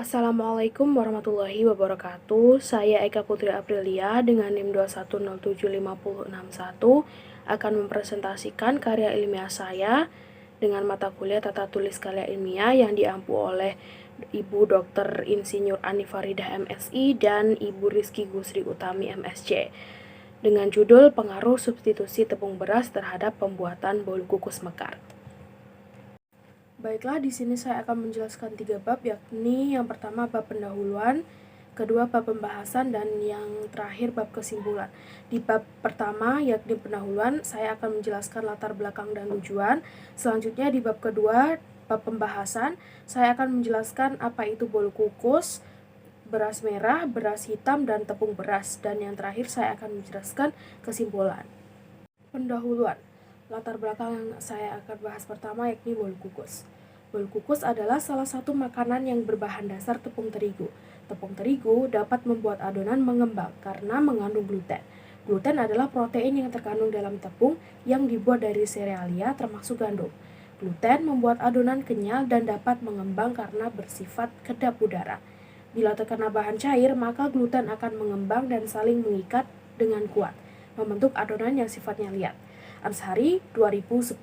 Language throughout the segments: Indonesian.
Assalamualaikum warahmatullahi wabarakatuh. Saya Eka Putri Aprilia dengan NIM 210756061 akan mempresentasikan karya ilmiah saya dengan mata kuliah Tata Tulis Karya Ilmiah yang diampu oleh Ibu Dr. Insinyur Ani Faridah MSI dan Ibu Rizky Gusri Utami MSc dengan judul Pengaruh Substitusi Tepung Beras terhadap Pembuatan Bolu Kukus Mekar. Baiklah, di sini saya akan menjelaskan 3 bab, yakni yang pertama bab pendahuluan, kedua bab pembahasan, dan yang terakhir bab kesimpulan. Di bab pertama, yakni pendahuluan, saya akan menjelaskan latar belakang dan tujuan. Selanjutnya di bab kedua, bab pembahasan, saya akan menjelaskan apa itu bolu kukus, beras merah, beras hitam, dan tepung beras. Dan yang terakhir saya akan menjelaskan kesimpulan. Pendahuluan. Latar belakang yang saya akan bahas pertama yakni bolu kukus. Bolu kukus adalah salah satu makanan yang berbahan dasar tepung terigu. Tepung terigu dapat membuat adonan mengembang karena mengandung gluten. Gluten adalah protein yang terkandung dalam tepung yang dibuat dari serealia termasuk gandum. Gluten membuat adonan kenyal dan dapat mengembang karena bersifat kedap udara. Bila terkena bahan cair, maka gluten akan mengembang dan saling mengikat dengan kuat, membentuk adonan yang sifatnya liat. Anshari 2010.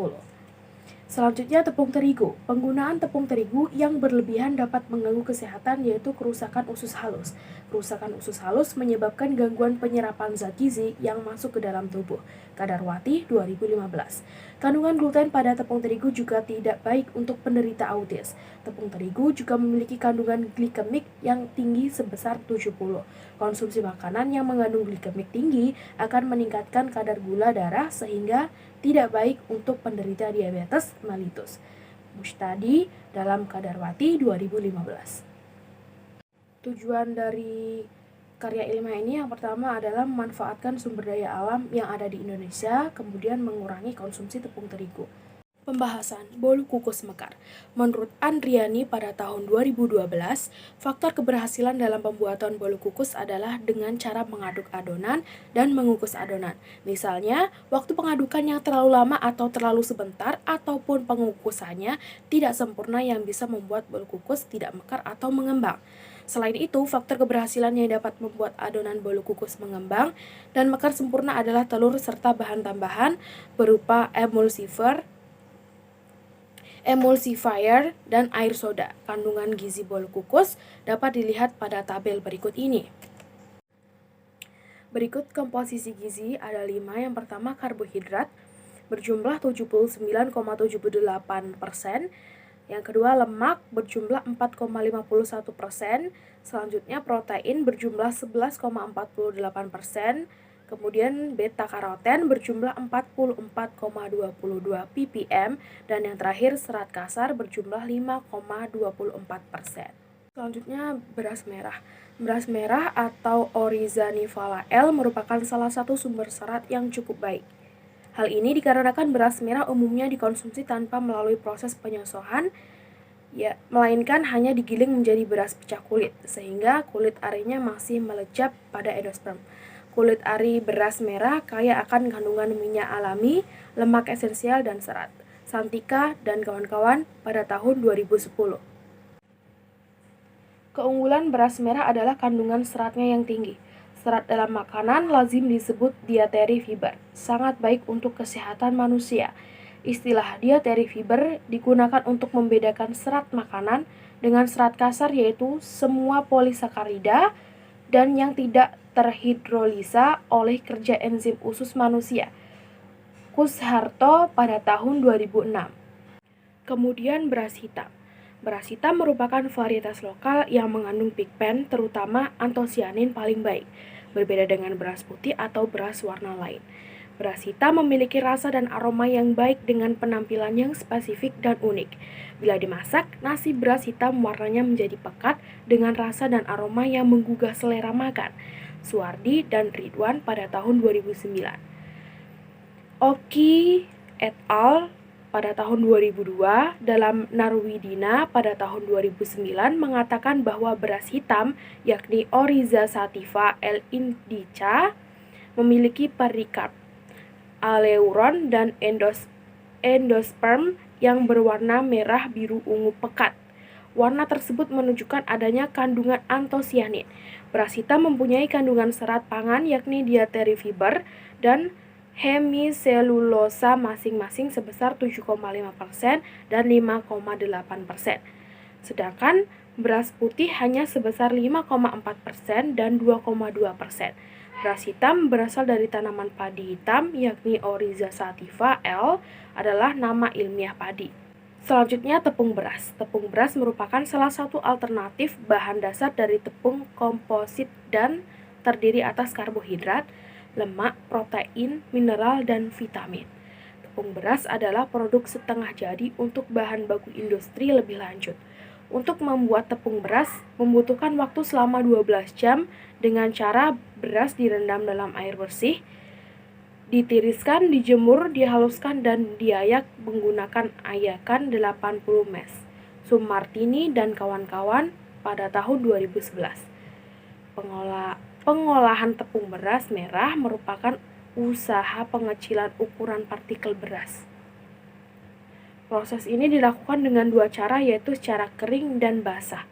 Selanjutnya tepung terigu. Penggunaan tepung terigu yang berlebihan dapat mengganggu kesehatan, yaitu kerusakan usus halus. Kerusakan usus halus menyebabkan gangguan penyerapan zat gizi yang masuk ke dalam tubuh. Kadarwati 2015. Kandungan gluten pada tepung terigu juga tidak baik untuk penderita autis. Tepung terigu juga memiliki kandungan glikemik yang tinggi sebesar 70. Konsumsi makanan yang mengandung glikemik tinggi akan meningkatkan kadar gula darah sehingga tidak baik untuk penderita diabetes mellitus. Mustadi dalam Kadarwati 2015. Tujuan dari karya ilmiah ini yang pertama adalah memanfaatkan sumber daya alam yang ada di Indonesia, kemudian mengurangi konsumsi tepung terigu. Pembahasan bolu kukus mekar. Menurut Andriani pada tahun 2012, faktor keberhasilan dalam pembuatan bolu kukus adalah dengan cara mengaduk adonan dan mengukus adonan. Misalnya, waktu pengadukan yang terlalu lama atau terlalu sebentar ataupun pengukusannya tidak sempurna yang bisa membuat bolu kukus tidak mekar atau mengembang. Selain itu, faktor keberhasilan yang dapat membuat adonan bolu kukus mengembang dan mekar sempurna adalah telur serta bahan tambahan berupa emulsifier, dan air soda. Kandungan gizi bolu kukus dapat dilihat pada tabel berikut ini. Berikut komposisi gizi ada 5. Yang pertama karbohidrat berjumlah 79,78%. Yang kedua lemak berjumlah 4,51%. Selanjutnya protein berjumlah 11,48%. Kemudian beta karoten berjumlah 44,22 ppm, dan yang terakhir serat kasar berjumlah 5,24%. Selanjutnya beras merah. Beras merah atau Oryzaniphala L merupakan salah satu sumber serat yang cukup baik. Hal ini dikarenakan beras merah umumnya dikonsumsi tanpa melalui proses penyosohan, melainkan hanya digiling menjadi beras pecah kulit, sehingga kulit arinya masih melecap pada endosperm. Kulit ari beras merah kaya akan kandungan minyak alami, lemak esensial, dan serat. Santika dan kawan-kawan pada tahun 2010. Keunggulan beras merah adalah kandungan seratnya yang tinggi. Serat dalam makanan lazim disebut dietary fiber, sangat baik untuk kesehatan manusia. Istilah dietary fiber digunakan untuk membedakan serat makanan dengan serat kasar, yaitu semua polisakarida dan yang tidak terhidrolisa oleh kerja enzim usus manusia. Kusharto pada tahun 2006. Kemudian beras hitam. Beras hitam merupakan varietas lokal yang mengandung pigmen, terutama antosianin paling baik, berbeda dengan beras putih atau beras warna lain. Beras hitam memiliki rasa dan aroma yang baik dengan penampilan yang spesifik dan unik. Bila dimasak, nasi beras hitam warnanya menjadi pekat dengan rasa dan aroma yang menggugah selera makan. Suwardi dan Ridwan pada tahun 2009. Oki et al. Pada tahun 2002 dalam Narwidina pada tahun 2009 mengatakan bahwa beras hitam yakni Oryza sativa L. indica memiliki perikarp, aleuron, dan endosperm yang berwarna merah biru ungu pekat. Warna tersebut menunjukkan adanya kandungan antosianin. Beras hitam mempunyai kandungan serat pangan yakni dietary fiber dan hemiselulosa masing-masing sebesar 7,5% dan 5,8%. Sedangkan beras putih hanya sebesar 5,4% dan 2,2%. Beras hitam berasal dari tanaman padi hitam yakni Oryza sativa L adalah nama ilmiah padi. Selanjutnya tepung beras. Tepung beras merupakan salah satu alternatif bahan dasar dari tepung komposit dan terdiri atas karbohidrat, lemak, protein, mineral, dan vitamin. Tepung beras adalah produk setengah jadi untuk bahan baku industri lebih lanjut. Untuk membuat tepung beras membutuhkan waktu selama 12 jam dengan cara beras direndam dalam air bersih, ditiriskan, dijemur, dihaluskan, dan diayak menggunakan ayakan 80 mes. Sumartini dan kawan-kawan pada tahun 2011. Pengolahan tepung beras merah merupakan usaha pengecilan ukuran partikel beras. Proses ini dilakukan dengan dua cara, yaitu secara kering dan basah.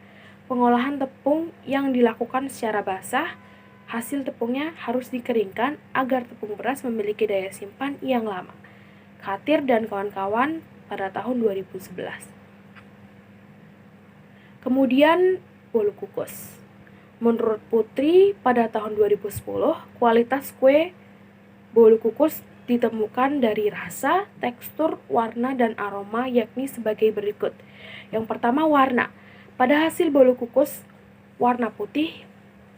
Pengolahan tepung yang dilakukan secara basah, hasil tepungnya harus dikeringkan agar tepung beras memiliki daya simpan yang lama. Khatir dan kawan-kawan pada tahun 2011. Kemudian bolu kukus. Menurut Putri pada tahun 2010, kualitas kue bolu kukus ditemukan dari rasa, tekstur, warna, dan aroma yakni sebagai berikut. Yang pertama, warna. Pada hasil bolu kukus, warna putih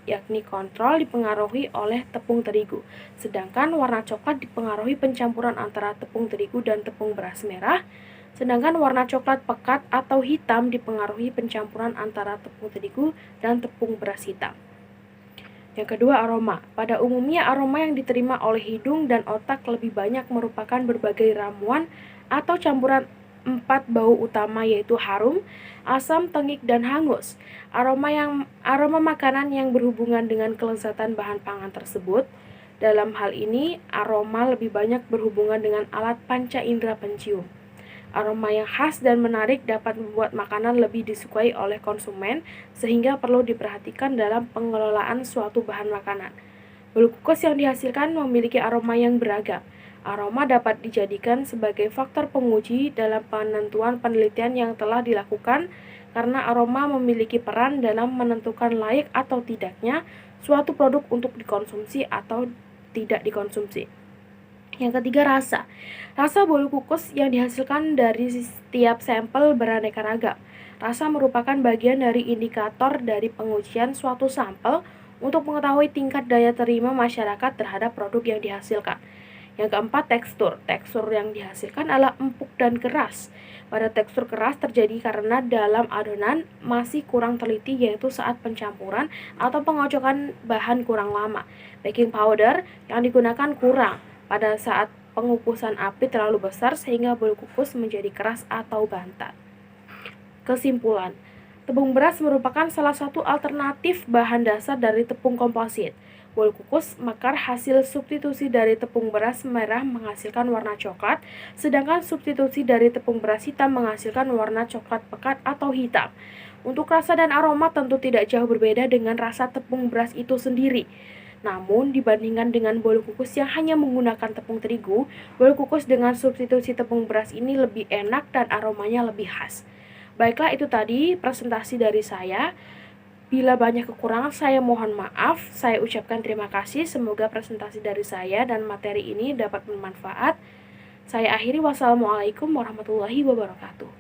yakni kontrol dipengaruhi oleh tepung terigu, sedangkan warna coklat dipengaruhi pencampuran antara tepung terigu dan tepung beras merah, sedangkan warna coklat pekat atau hitam dipengaruhi pencampuran antara tepung terigu dan tepung beras hitam. Yang kedua, aroma. Pada umumnya aroma yang diterima oleh hidung dan otak lebih banyak merupakan berbagai ramuan atau campuran 4 bau utama, yaitu harum, asam, tengik, dan hangus. Aroma makanan yang berhubungan dengan kelezatan bahan pangan tersebut. Dalam hal ini, aroma lebih banyak berhubungan dengan alat panca indera pencium. Aroma yang khas dan menarik dapat membuat makanan lebih disukai oleh konsumen, sehingga perlu diperhatikan dalam pengelolaan suatu bahan makanan. Bolu kukus yang dihasilkan memiliki aroma yang beragam. Aroma dapat dijadikan sebagai faktor penguji dalam penentuan penelitian yang telah dilakukan karena aroma memiliki peran dalam menentukan layak atau tidaknya suatu produk untuk dikonsumsi atau tidak dikonsumsi. Yang ketiga, rasa. Rasa bolu kukus yang dihasilkan dari setiap sampel beraneka ragam. Rasa merupakan bagian dari indikator dari pengujian suatu sampel untuk mengetahui tingkat daya terima masyarakat terhadap produk yang dihasilkan. Yang keempat, tekstur. Tekstur yang dihasilkan adalah empuk dan keras. Pada tekstur keras terjadi karena dalam adonan masih kurang teliti, yaitu saat pencampuran atau pengocokan bahan kurang lama. Baking powder yang digunakan kurang pada saat pengukusan api terlalu besar sehingga bolu kukus menjadi keras atau bantat. Kesimpulan, tepung beras merupakan salah satu alternatif bahan dasar dari tepung komposit. Bolu kukus mekar hasil substitusi dari tepung beras merah menghasilkan warna coklat, sedangkan substitusi dari tepung beras hitam menghasilkan warna coklat pekat atau hitam. Untuk rasa dan aroma tentu tidak jauh berbeda dengan rasa tepung beras itu sendiri. Namun, dibandingkan dengan bolu kukus yang hanya menggunakan tepung terigu, bolu kukus dengan substitusi tepung beras ini lebih enak dan aromanya lebih khas. Baiklah, itu tadi presentasi dari saya. Bila banyak kekurangan, saya mohon maaf. Saya ucapkan terima kasih. Semoga presentasi dari saya dan materi ini dapat bermanfaat. Saya akhiri. Wassalamualaikum warahmatullahi wabarakatuh.